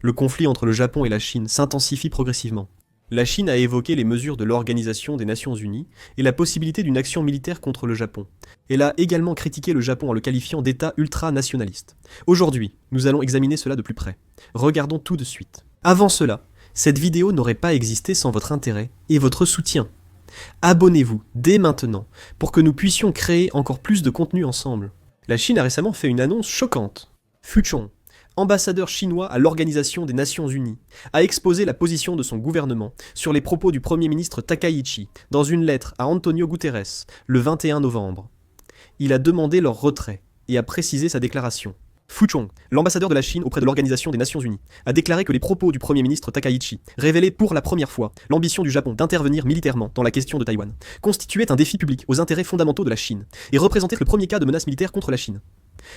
Le conflit entre le Japon et la Chine s'intensifie progressivement. La Chine a évoqué les mesures de l'Organisation des Nations Unies et la possibilité d'une action militaire contre le Japon. Elle a également critiqué le Japon en le qualifiant d'État ultranationaliste. Aujourd'hui, nous allons examiner cela de plus près. Regardons tout de suite. Avant cela, cette vidéo n'aurait pas existé sans votre intérêt et votre soutien. Abonnez-vous dès maintenant pour que nous puissions créer encore plus de contenu ensemble. La Chine a récemment fait une annonce choquante. Fu Chong, ambassadeur chinois à l'Organisation des Nations Unies, a exposé la position de son gouvernement sur les propos du Premier ministre Takaichi dans une lettre à Antonio Guterres le 21 novembre. Il a demandé leur retrait et a précisé sa déclaration. Fu Chong, l'ambassadeur de la Chine auprès de l'Organisation des Nations Unies, a déclaré que les propos du Premier ministre Takaichi révélaient pour la première fois l'ambition du Japon d'intervenir militairement dans la question de Taïwan, constituaient un défi public aux intérêts fondamentaux de la Chine et représentaient le premier cas de menace militaire contre la Chine.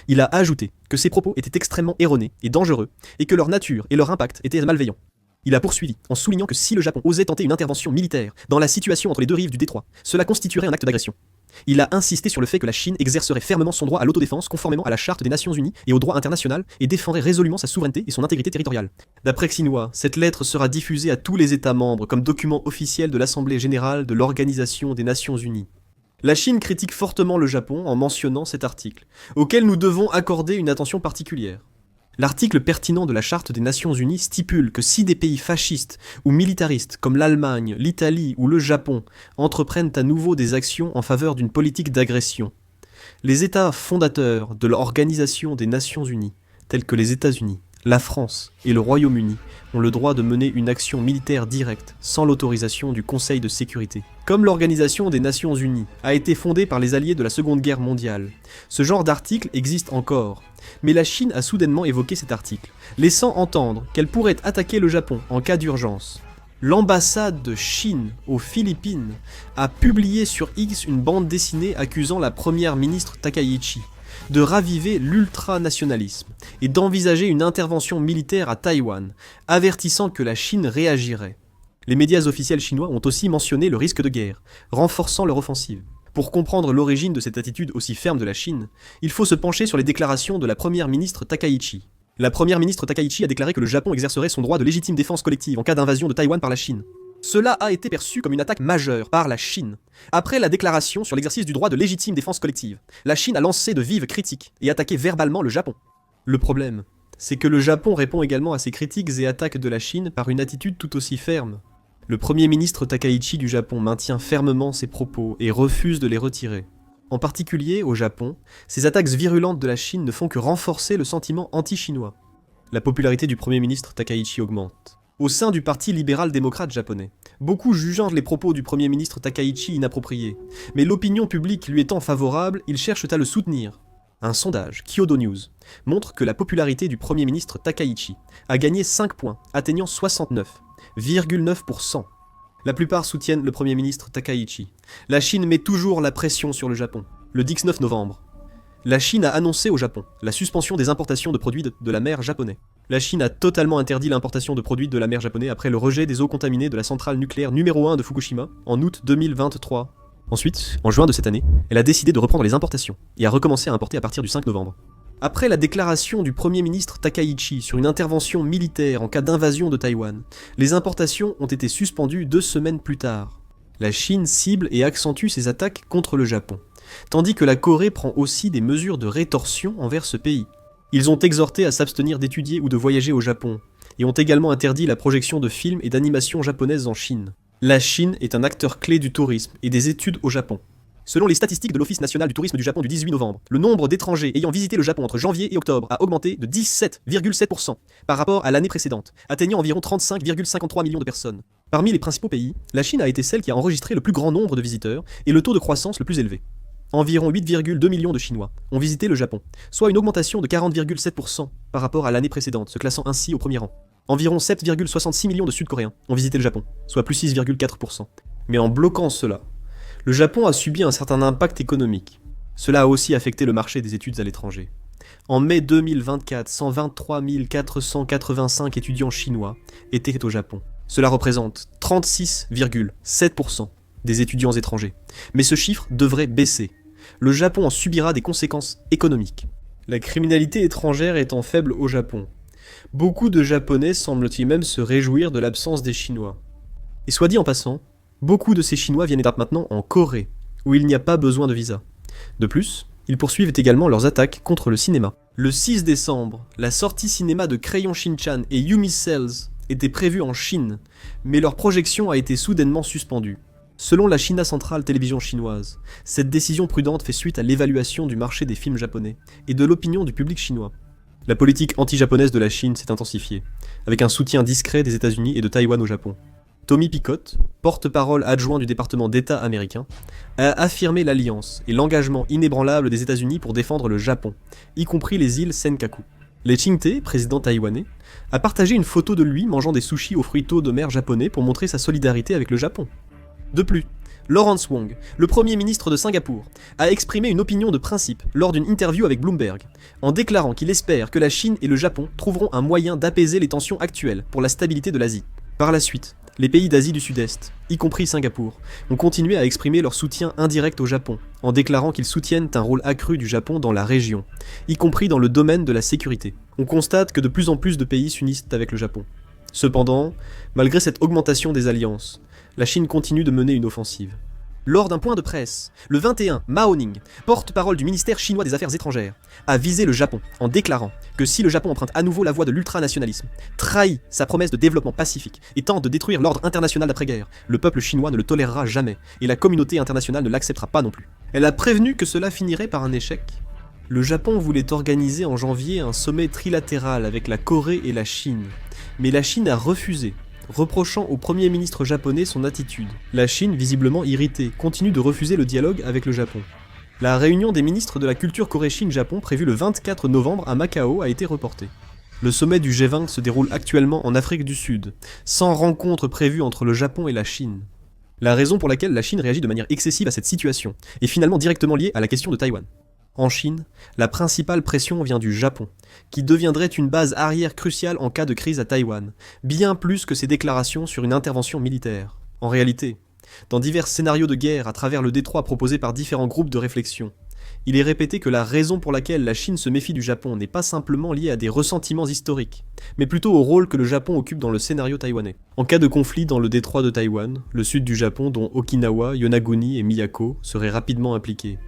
Il a ajouté que ces propos étaient extrêmement erronés et dangereux et que leur nature et leur impact étaient malveillants. Il a poursuivi en soulignant que si le Japon osait tenter une intervention militaire dans la situation entre les deux rives du détroit, cela constituerait un acte d'agression. Il a insisté sur le fait que la Chine exercerait fermement son droit à l'autodéfense conformément à la Charte des Nations Unies et au droit international et défendrait résolument sa souveraineté et son intégrité territoriale. D'après Xinhua, cette lettre sera diffusée à tous les États membres comme document officiel de l'Assemblée générale de l'Organisation des Nations Unies. La Chine critique fortement le Japon en mentionnant cet article, auquel nous devons accorder une attention particulière. L'article pertinent de la Charte des Nations Unies stipule que si des pays fascistes ou militaristes comme l'Allemagne, l'Italie ou le Japon entreprennent à nouveau des actions en faveur d'une politique d'agression, les États fondateurs de l'Organisation des Nations Unies, tels que les États-Unis, la France et le Royaume-Uni, ont le droit de mener une action militaire directe sans l'autorisation du Conseil de sécurité. Comme l'Organisation des Nations Unies a été fondée par les alliés de la Seconde Guerre mondiale, ce genre d'article existe encore. Mais la Chine a soudainement évoqué cet article, laissant entendre qu'elle pourrait attaquer le Japon en cas d'urgence. L'ambassade de Chine aux Philippines a publié sur X une bande dessinée accusant la première ministre Takaichi de raviver l'ultranationalisme et d'envisager une intervention militaire à Taïwan, avertissant que la Chine réagirait. Les médias officiels chinois ont aussi mentionné le risque de guerre, renforçant leur offensive. Pour comprendre l'origine de cette attitude aussi ferme de la Chine, il faut se pencher sur les déclarations de la première ministre Takaichi. La première ministre Takaichi a déclaré que le Japon exercerait son droit de légitime défense collective en cas d'invasion de Taïwan par la Chine. Cela a été perçu comme une attaque majeure par la Chine. Après la déclaration sur l'exercice du droit de légitime défense collective, la Chine a lancé de vives critiques et attaqué verbalement le Japon. Le problème, c'est que le Japon répond également à ces critiques et attaques de la Chine par une attitude tout aussi ferme. Le premier ministre Takaichi du Japon maintient fermement ses propos et refuse de les retirer. En particulier, au Japon, ces attaques virulentes de la Chine ne font que renforcer le sentiment anti-chinois. La popularité du premier ministre Takaichi augmente. Au sein du parti libéral-démocrate japonais, beaucoup jugeant les propos du premier ministre Takaichi inappropriés, mais l'opinion publique lui étant favorable, ils cherchent à le soutenir. Un sondage, Kyodo News, montre que la popularité du premier ministre Takaichi a gagné 5 points, atteignant 69,9%. La plupart soutiennent le premier ministre Takaichi. La Chine met toujours la pression sur le Japon. Le 19 novembre, la Chine a annoncé au Japon la suspension des importations de produits de la mer japonais. La Chine a totalement interdit l'importation de produits de la mer japonais après le rejet des eaux contaminées de la centrale nucléaire numéro 1 de Fukushima en août 2023. Ensuite, en juin de cette année, elle a décidé de reprendre les importations et a recommencé à importer à partir du 5 novembre. Après la déclaration du premier ministre Takaichi sur une intervention militaire en cas d'invasion de Taïwan, les importations ont été suspendues 2 semaines plus tard. La Chine cible et accentue ses attaques contre le Japon, tandis que la Corée prend aussi des mesures de rétorsion envers ce pays. Ils ont exhorté à s'abstenir d'étudier ou de voyager au Japon, et ont également interdit la projection de films et d'animations japonaises en Chine. La Chine est un acteur clé du tourisme et des études au Japon. Selon les statistiques de l'Office national du tourisme du Japon du 18 novembre, le nombre d'étrangers ayant visité le Japon entre janvier et octobre a augmenté de 17,7% par rapport à l'année précédente, atteignant environ 35,53 millions de personnes. Parmi les principaux pays, la Chine a été celle qui a enregistré le plus grand nombre de visiteurs et le taux de croissance le plus élevé. Environ 8,2 millions de Chinois ont visité le Japon, soit une augmentation de 40,7% par rapport à l'année précédente, se classant ainsi au premier rang. Environ 7,66 millions de Sud-Coréens ont visité le Japon, soit plus 6,4%. Mais en bloquant cela, le Japon a subi un certain impact économique. Cela a aussi affecté le marché des études à l'étranger. En mai 2024, 123 485 étudiants chinois étaient au Japon. Cela représente 36,7% des étudiants étrangers. Mais ce chiffre devrait baisser. Le Japon en subira des conséquences économiques. La criminalité étrangère étant faible au Japon, Beaucoup de Japonais semblent-ils même se réjouir de l'absence des Chinois. Et soit dit en passant, beaucoup de ces Chinois viennent maintenant en Corée, où il n'y a pas besoin de visa. De plus, ils poursuivent également leurs attaques contre le cinéma. Le 6 décembre, la sortie cinéma de Crayon Shin-chan et Yumi Cells était prévue en Chine, mais leur projection a été soudainement suspendue. Selon la China Central Télévision chinoise, cette décision prudente fait suite à l'évaluation du marché des films japonais et de l'opinion du public chinois. La politique anti-japonaise de la Chine s'est intensifiée, avec un soutien discret des États-Unis et de Taïwan au Japon. Tommy Picotte, porte-parole adjoint du département d'État américain, a affirmé l'alliance et l'engagement inébranlable des États-Unis pour défendre le Japon, y compris les îles Senkaku. Lee Ching-te, président taïwanais, a partagé une photo de lui mangeant des sushis aux fruits de mer japonais pour montrer sa solidarité avec le Japon. De plus, Lawrence Wong, le premier ministre de Singapour, a exprimé une opinion de principe lors d'une interview avec Bloomberg, en déclarant qu'il espère que la Chine et le Japon trouveront un moyen d'apaiser les tensions actuelles pour la stabilité de l'Asie. Par la suite, les pays d'Asie du Sud-Est, y compris Singapour, ont continué à exprimer leur soutien indirect au Japon, en déclarant qu'ils soutiennent un rôle accru du Japon dans la région, y compris dans le domaine de la sécurité. On constate que de plus en plus de pays s'unissent avec le Japon. Cependant, malgré cette augmentation des alliances, la Chine continue de mener une offensive. Lors d'un point de presse, le 21, Mao Ning, porte-parole du ministère chinois des Affaires étrangères, a visé le Japon en déclarant que si le Japon emprunte à nouveau la voie de l'ultranationalisme, trahit sa promesse de développement pacifique et tente de détruire l'ordre international d'après-guerre, le peuple chinois ne le tolérera jamais et la communauté internationale ne l'acceptera pas non plus. Elle a prévenu que cela finirait par un échec. Le Japon voulait organiser en janvier un sommet trilatéral avec la Corée et la Chine, mais la Chine a refusé, reprochant au Premier ministre japonais son attitude. La Chine, visiblement irritée, continue de refuser le dialogue avec le Japon. La réunion des ministres de la culture Corée-Chine-Japon prévue le 24 novembre à Macao a été reportée. Le sommet du G20 se déroule actuellement en Afrique du Sud, sans rencontre prévue entre le Japon et la Chine. La raison pour laquelle la Chine réagit de manière excessive à cette situation est finalement directement liée à la question de Taïwan. En Chine, la principale pression vient du Japon, qui deviendrait une base arrière cruciale en cas de crise à Taïwan, bien plus que ses déclarations sur une intervention militaire. En réalité, dans divers scénarios de guerre à travers le détroit proposés par différents groupes de réflexion, il est répété que la raison pour laquelle la Chine se méfie du Japon n'est pas simplement liée à des ressentiments historiques, mais plutôt au rôle que le Japon occupe dans le scénario taïwanais. En cas de conflit dans le détroit de Taïwan, le sud du Japon, dont Okinawa, Yonaguni et Miyako, serait rapidement impliqué.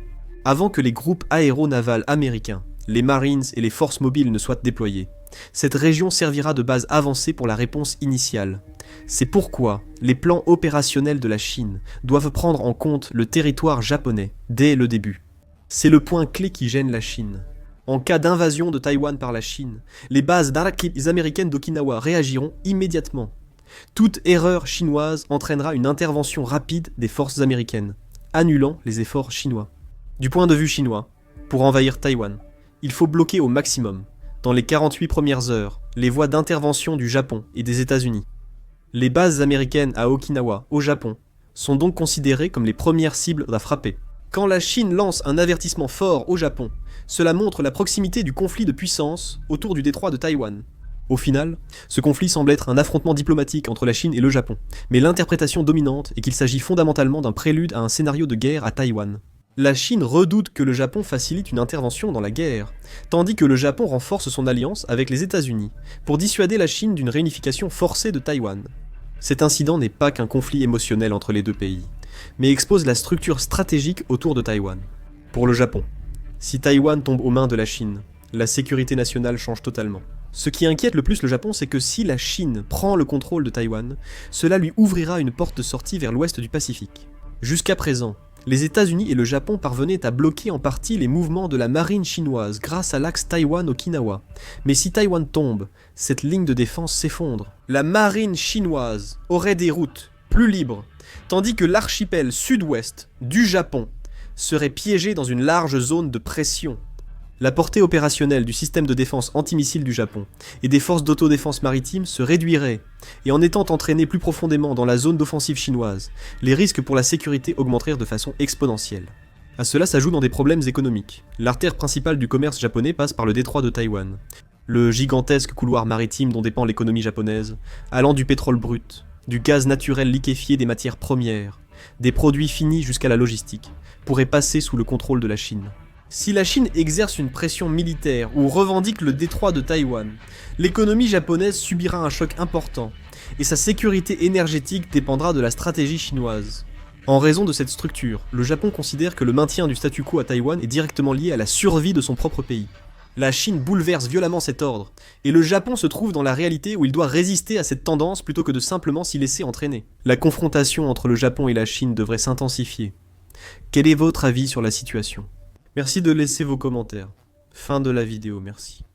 Avant que les groupes aéronavals américains, les Marines et les forces mobiles ne soient déployés, cette région servira de base avancée pour la réponse initiale. C'est pourquoi les plans opérationnels de la Chine doivent prendre en compte le territoire japonais dès le début. C'est le point clé qui gêne la Chine. En cas d'invasion de Taïwan par la Chine, les bases américaines d'Okinawa réagiront immédiatement. Toute erreur chinoise entraînera une intervention rapide des forces américaines, annulant les efforts chinois. Du point de vue chinois, pour envahir Taïwan, il faut bloquer au maximum, dans les 48 premières heures, les voies d'intervention du Japon et des États-Unis. Les bases américaines à Okinawa, au Japon, sont donc considérées comme les premières cibles à frapper. Quand la Chine lance un avertissement fort au Japon, cela montre la proximité du conflit de puissance autour du détroit de Taïwan. Au final, ce conflit semble être un affrontement diplomatique entre la Chine et le Japon, mais l'interprétation dominante est qu'il s'agit fondamentalement d'un prélude à un scénario de guerre à Taïwan. La Chine redoute que le Japon facilite une intervention dans la guerre, tandis que le Japon renforce son alliance avec les États-Unis pour dissuader la Chine d'une réunification forcée de Taïwan. Cet incident n'est pas qu'un conflit émotionnel entre les deux pays, mais expose la structure stratégique autour de Taïwan. Pour le Japon, si Taïwan tombe aux mains de la Chine, la sécurité nationale change totalement. Ce qui inquiète le plus le Japon, c'est que si la Chine prend le contrôle de Taïwan, cela lui ouvrira une porte de sortie vers l'ouest du Pacifique. Jusqu'à présent, les États-Unis et le Japon parvenaient à bloquer en partie les mouvements de la marine chinoise grâce à l'axe Taïwan-Okinawa. Mais si Taïwan tombe, cette ligne de défense s'effondre. La marine chinoise aurait des routes plus libres, tandis que l'archipel sud-ouest du Japon serait piégé dans une large zone de pression. La portée opérationnelle du système de défense antimissile du Japon et des forces d'autodéfense maritime se réduirait, et en étant entraînés plus profondément dans la zone d'offensive chinoise, les risques pour la sécurité augmenteraient de façon exponentielle. À cela s'ajoutent des problèmes économiques. L'artère principale du commerce japonais passe par le détroit de Taïwan, le gigantesque couloir maritime dont dépend l'économie japonaise, allant du pétrole brut, du gaz naturel liquéfié des matières premières, des produits finis jusqu'à la logistique, pourrait passer sous le contrôle de la Chine. Si la Chine exerce une pression militaire ou revendique le détroit de Taïwan, l'économie japonaise subira un choc important, et sa sécurité énergétique dépendra de la stratégie chinoise. En raison de cette structure, le Japon considère que le maintien du statu quo à Taïwan est directement lié à la survie de son propre pays. La Chine bouleverse violemment cet ordre, et le Japon se trouve dans la réalité où il doit résister à cette tendance plutôt que de simplement s'y laisser entraîner. La confrontation entre le Japon et la Chine devrait s'intensifier. Quel est votre avis sur la situation ? Merci de laisser vos commentaires. Fin de la vidéo, merci.